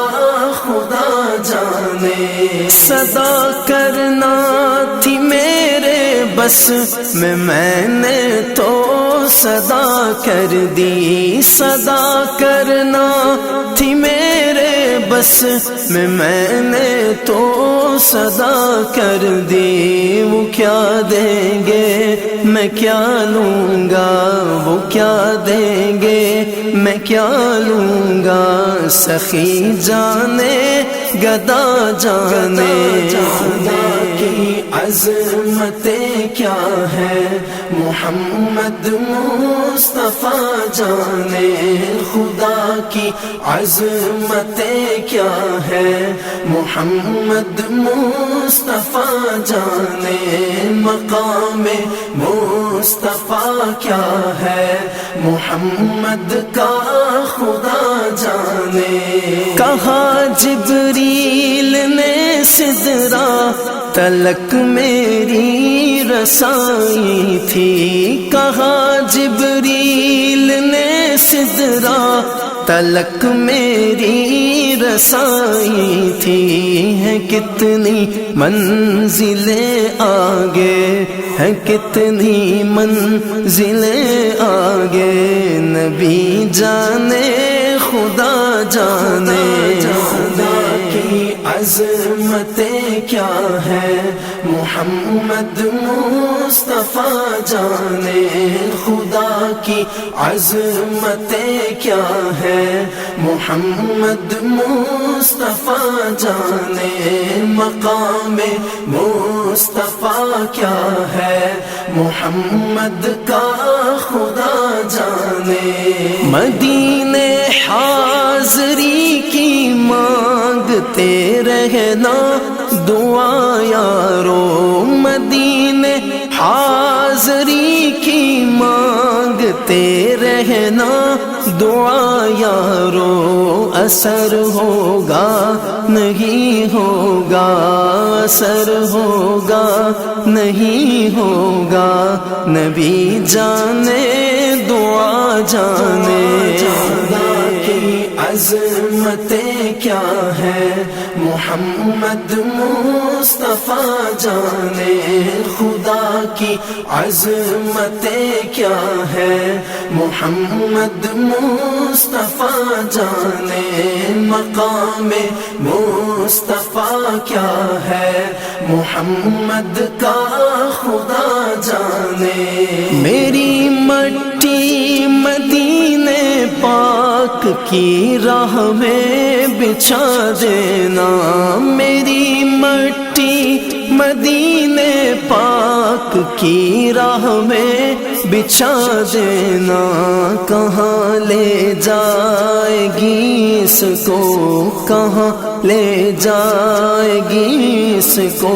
خدا جانے صدا کرنا تھی میرے بس میں نے تو صدا کر دی صدا کرنا تھی میرے بس میں نے تو صدا کر دی وہ کیا دیں گے میں کیا لوں گا وہ کیا دیں گے میں کیا لوں گا سخی جانے گدا جانے خدا کی عظمتیں کیا ہے محمد مصطفیٰ جانے خدا کی عظمتیں کیا ہے محمد مصطفیٰ جانے مقام مصطفیٰ کیا ہے محمد کا خدا جانے کہا جبریل نے سدرا تلک میری رسائی تھی کہا جبریل نے سدرا تلک میری رسائی تھی ہے کتنی منزلیں آگے ہے کتنی منزلیں آگے نبی جانے خدا جانے خدا کی عظمتیں کیا ہے محمد مصطفیٰ جانے خدا کی عظمتیں کیا ہے محمد مصطفیٰ جانے مقام مصطفیٰ کیا ہے محمد کا خدا جانے مدینے حاضری کی مانگتے رہنا دعا یارو مدینے حاضری کی مانگتے رہنا دعا یارو اثر ہوگا نہیں ہوگا اثر ہوگا نہیں ہوگا نبی جانے دعا جانے خدا کی عظمتیں کیا ہے محمد مصطفیٰ جانے خدا کی عظمتیں کیا ہے محمد مصطفیٰ جانے مقام مصطفیٰ کیا ہے محمد کا خدا جانے میری مٹی مدینے پاک کی راہ میں بچھا دینا میری مٹی مدینے پاک کی راہ میں بچھا دینا کہاں لے جائے گی اس کو کہاں لے جائے گی اس کو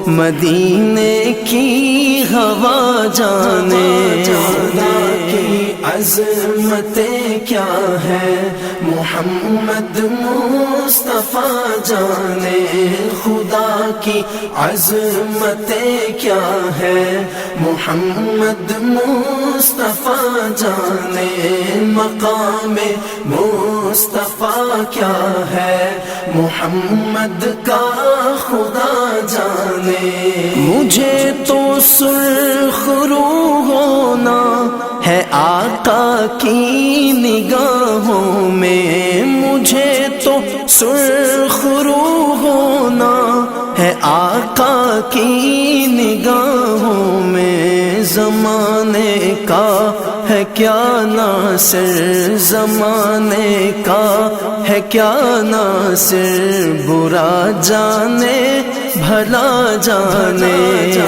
مدینے کی ہوا جانے خدا کی عظمتیں کیا ہے محمد مصطفیٰ جانے خدا کی عظمتیں کیا ہے محمد مصطفیٰ جانے مقام مصطفیٰ کیا ہے محمد کا خدا جانے مجھے تو سرخ روح ہونا ہے آقا کی نگاہوں میں مجھے تو سرخ روح ہونا ہے آقا کی نگاہوں میں زمانے کا ہے کیا ناصر زمانے کا ہے کیا ناصر برا جانے بھلا جانے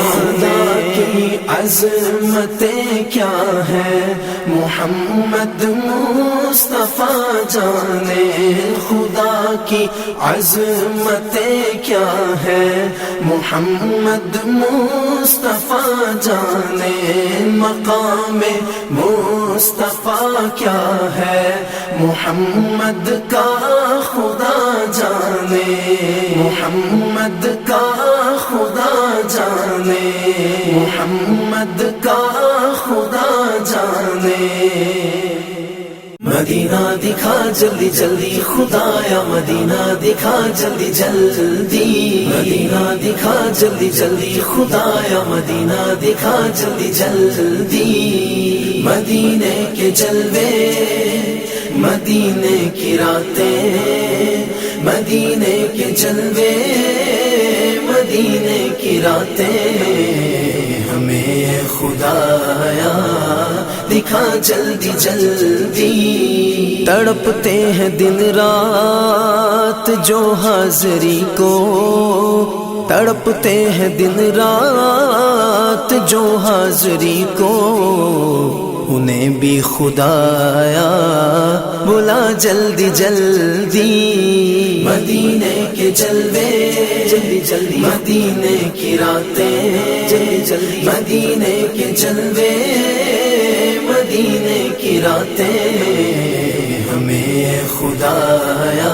خدا کی عظمتیں کیا ہے محمد مصطفیٰ جانے خدا کی عظمتیں کیا ہے محمد مصطفیٰ جانے مقام مصطفیٰ کیا ہے محمد کا خدا جانے محمد کا خدا جانے محمد کا خدا جانے مدینہ دکھا جلدی جلدی خدایا مدینہ دکھا جلدی جلدی مدینہ دکھا جلدی جلدی خدایا مدینہ دکھا جلدی جلدی مدینے کے جلوے مدینے کی راتیں مدینے کے جلوے مدینے کی راتیں ہمیں خدایا دکھا جلدی جلدی تڑپتے ہیں دن رات جو حاضری کو تڑپتے ہیں دن رات جو حاضری کو انہیں بھی خدایا بلا جلدی جلدی مدینے کے جلوے جلدی جلدی مدینے کی راتیں جلدی جلدی مدینے کے جلوے مدینے کی راتیں ہمیں خدایا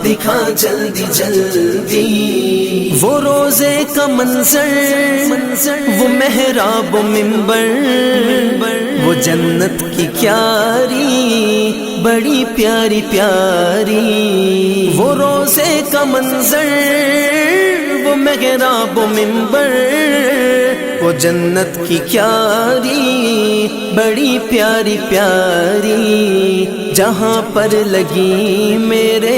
دکھا جلدی جلدی وہ روزے کا منظر وہ محراب و منبر وہ جنت کی کیاری بڑی پیاری پیاری وہ روزے کا منظر وہ محراب و منبر وہ جنت کی کیاری بڑی پیاری پیاری جہاں پر لگی میرے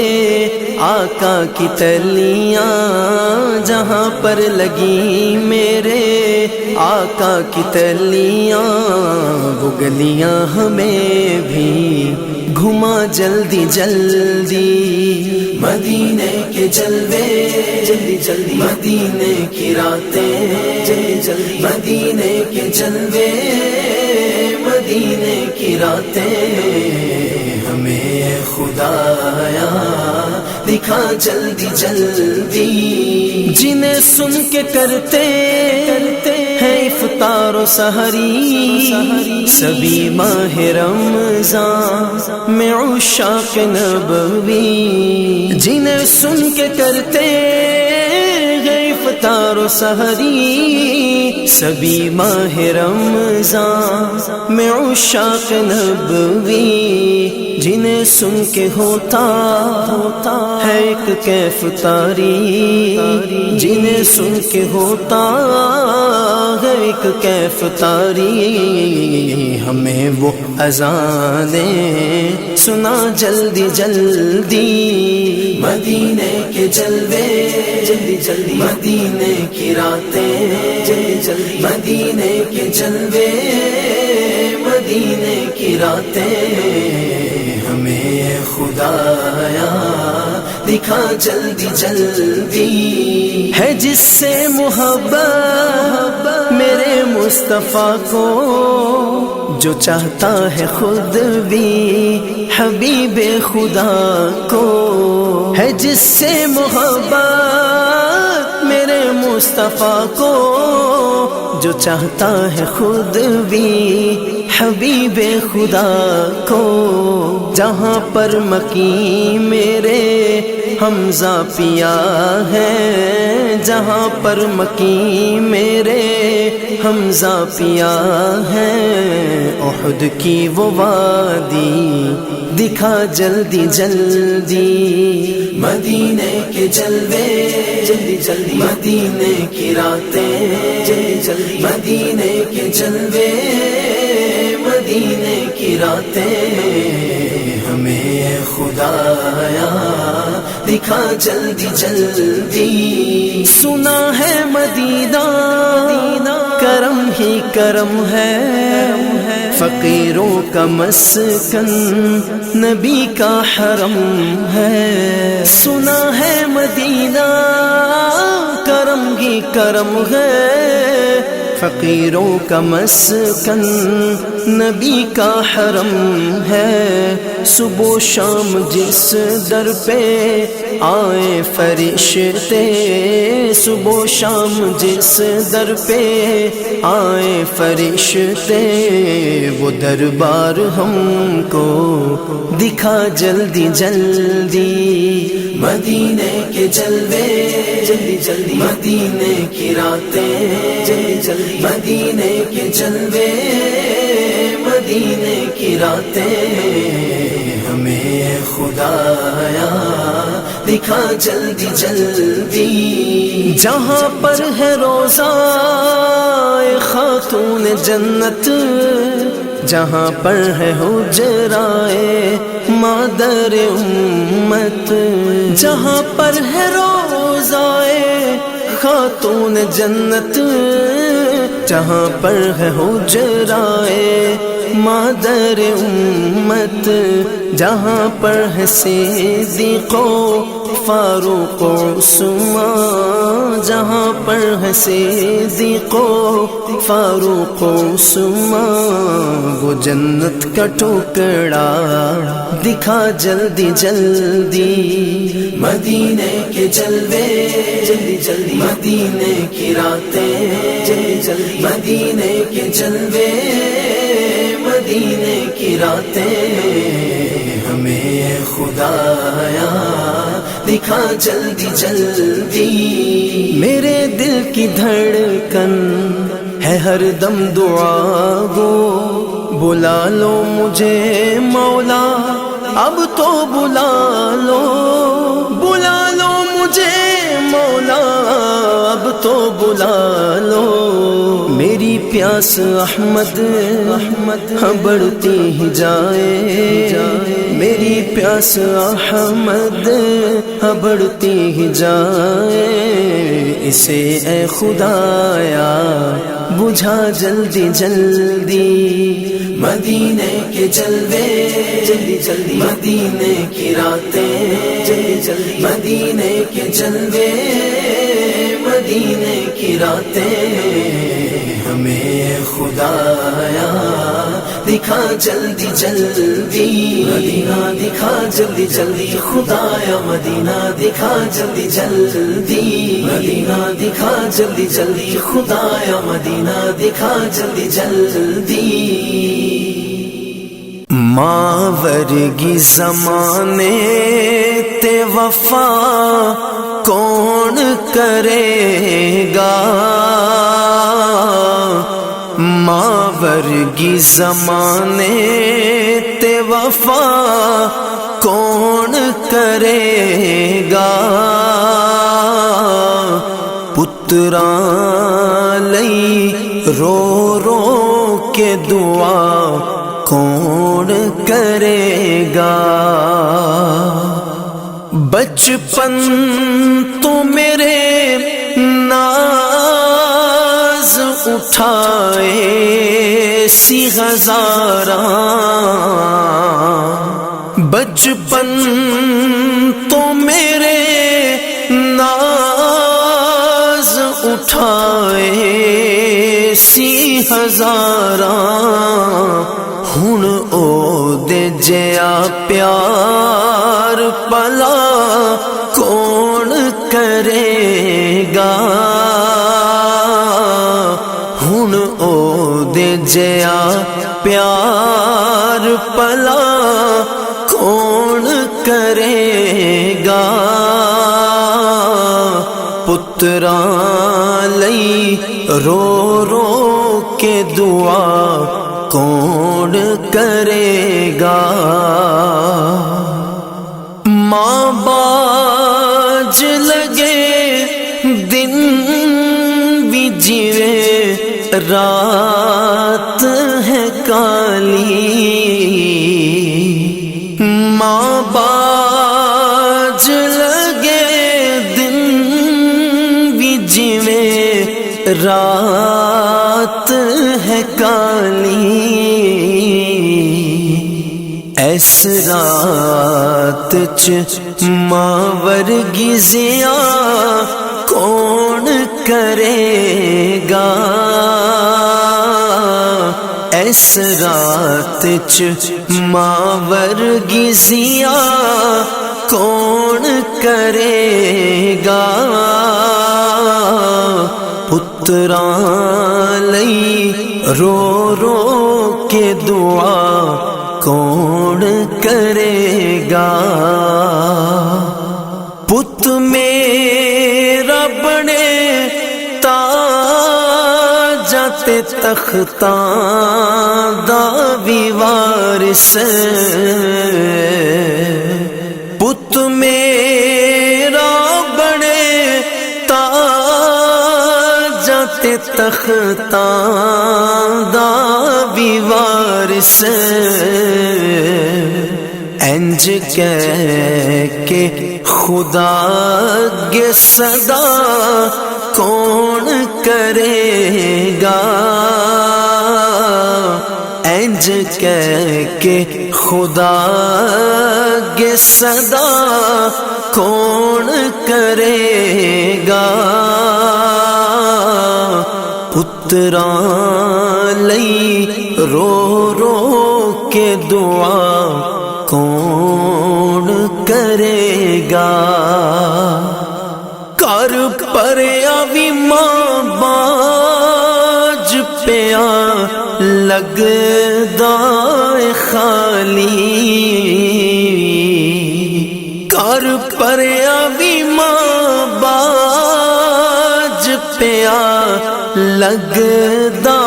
آقا کی تلیاں جہاں پر لگی میرے آقا کی تلیاں وہ گلیاں ہمیں بھی گھما جلدی جلدی مدینے کے جلوے جلدی جلدی مدینے کی راتیں جلدی جلدی مدینے کے جلوے مدینے کی راتیں ہمیں خدایا دکھا جلدی جلدی جنہیں سن کے کرتے ہیں افطار و سحری سبھی ماہ رمضان میں عشاق نبوی جنہیں سن کے کرتے ہیں افطار و سحری سبھی ماہ رمضان میں عشاق نبوی جنہیں سن کے ہوتا ہے ایک کیف طاری جنہیں سن کے ہوتا ہے ایک کیف طاری ہمیں وہ اذانیں سنا جلدی جلدی مدینے کے جلوے جلدی جلدی مدینے کی راتیں جلدی جلدی مدینے کے جلوے مدینے کی راتیں ہمیں خدایا دکھا جلدی جلدی ہے جس سے محبت میرے مصطفیٰ کو جو چاہتا ہے خود بھی حبیب خدا کو ہے جس سے محبت میرے مصطفیٰ کو جو چاہتا ہے خود بھی حبیب خدا کو جہاں پر مکی میرے حمزہ پیا ہے جہاں پر مکی میرے حمزہ پیا ہے احد کی وہ وادی دکھا جلدی جلدی مدینے کے جلوے جلدی جلدی مدینے کی راتیں جلدی جلدی مدینے کے جلوے مدینے کی راتیں ہمیں خدایا دکھا جلدی جلدی سنا ہے مدینہ کرم ہی کرم ہے، فقیروں کا مسکن نبی کا حرم ہے، سنا ہے مدینہ کرم ہی کرم ہے، فقیروں کا مسکن نبی کا حرم ہے، صبح و شام جس در پہ آئے فرشتے، صبح و شام جس در پہ آئے فرشتے، وہ دربار ہم کو دکھا جلدی جلدی، مدینے کے جلوے جلدی جلدی، مدینے کی راتیں جلدی جلدی، مدینے کے جلوے مدینے کی راتیں، ہمیں خدایا دکھا جلدی جلدی، جہاں پر ہے روضہ خاتون جنت، جہاں پر ہے حجرائے مادر امت، جہاں پر ہے روضہ خاتون جنت، جہاں پر ہے حجرائے مادر امت، جہاں پر ہے صدیق و فاروق و عثمان، جہاں پر ہے صدیق و فاروق و عثمان، وہ جنت کا ٹکڑا دکھا جلدی جلدی، مدینے کے جلوے جلدی جلدی، مدینے کی راتیں جلدی جلدی، مدینے کے جلوے مدینے کی راتیں، ہمیں خدایا دکھا جلدی جلدی، میرے دل کی دھڑکن ہے ہر دم دعا گو، بلا لو مجھے مولا اب تو بلا لو، بلا لو مجھے مولا اب تو بلا لو، میری پیاس احمد بڑھتی ہی جائے، میری پیاس احمد بڑھتی ہی جائے، اسے اے خدایا بجھا جلدی جلدی، مدینے کے جلوے جلدی جلدی، مدینے کی راتیں جلدی جلدی، مدینے کے جلوے مدینے کی راتیں، ہمیں خدایا دکھا جلدی جلدی، مدینہ دکھا جلدی جلدی، خدایا مدینہ دکھا جلدی جلدی، مدینہ دکھا جلدی جلدی، خدایا مدینہ دکھا جلدی جلدی، ماں ورگی زمانے تے وفا کون کرے گا، ماں ورگی زمانے تے وفا کون کرے گا، پتراں لئی رو رو کے دعا کون کرے گا، بچپن تو میرے ناز اٹھائے سی ہزاراں، بچپن تو میرے ناز اٹھائے سی ہزاراں، ہن او دے جیا پیار پلا کون کرے گا، ہن او دے جیا پیار پلا کون کرے گا، پتراں لئی رو رو کے دعا کون کرے گا، ماں باج لگے دن بھی جیوے رات ہے کالی، ماں باج لگے دن بھی جیوے رات ایس رات چ ماں ورگی زیا کون کرے گا، ایس رات چ ماں ورگی زیا کون کرے گا، پتراں لئی رو رو کے دعا کون کرے گا، پت میرا بنے تاج تے تختاں دا وی وارث، پت میرا بنے تاج تے تختاں دا وی وارث، انج کہہ کے خدا کے صدا کون کرے گا، انج کہہ کے خدا کے صدا کون کرے گا، پتراں لئی رو رو کے دعا کون کرے گا، کر پریا وی ماں باج پیا لگدا خالی، کر پریا وی ماں باج پیا لگدا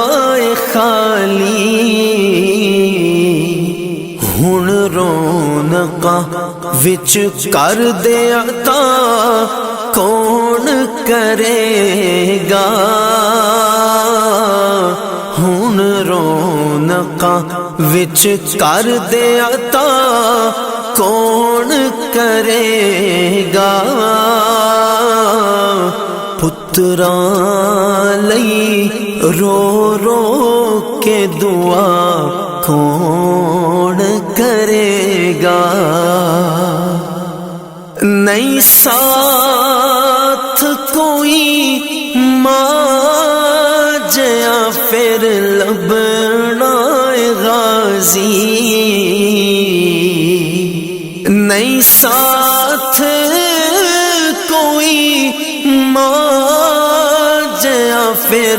خالی، ہن رونقاں وچ کر دے عطا کون کرے گا، ہن رونقاں وچ کر دے عطا کون کرے گا، پتراں لئی رو رو کے دعا کون کرے گا، نہیں ساتھ کوئی ماں جیا پھر لبنا غازی، نہیں ساتھ کوئی ماں جیا پھر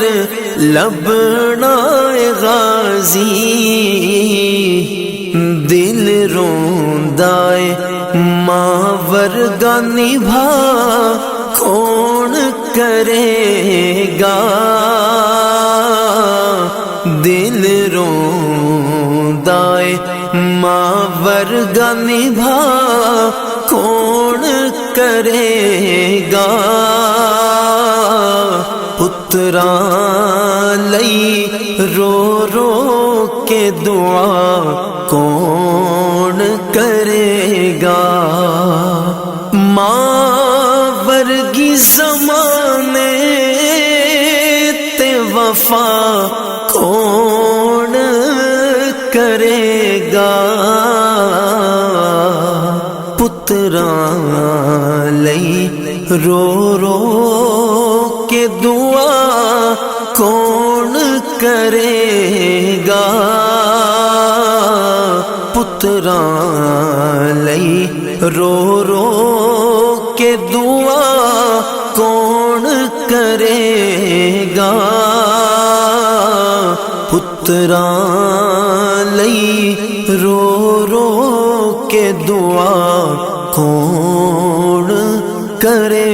لبنا غازی، دل روندائے ماں ورگا نبھا کون کرے گا، دل روندائے ماں ورگا نبھا کون کرے گا، پتراں لئی رو رو کے دعا کون کرے گا، ماں ورگی زمانے تے وفا کون کرے گا، پتراں لئی رو رو کے دعا کون کرے گا، پتراں لئی رو رو کے دعا کون کرے گا، پتراں لئی رو رو کے دعا کون کرے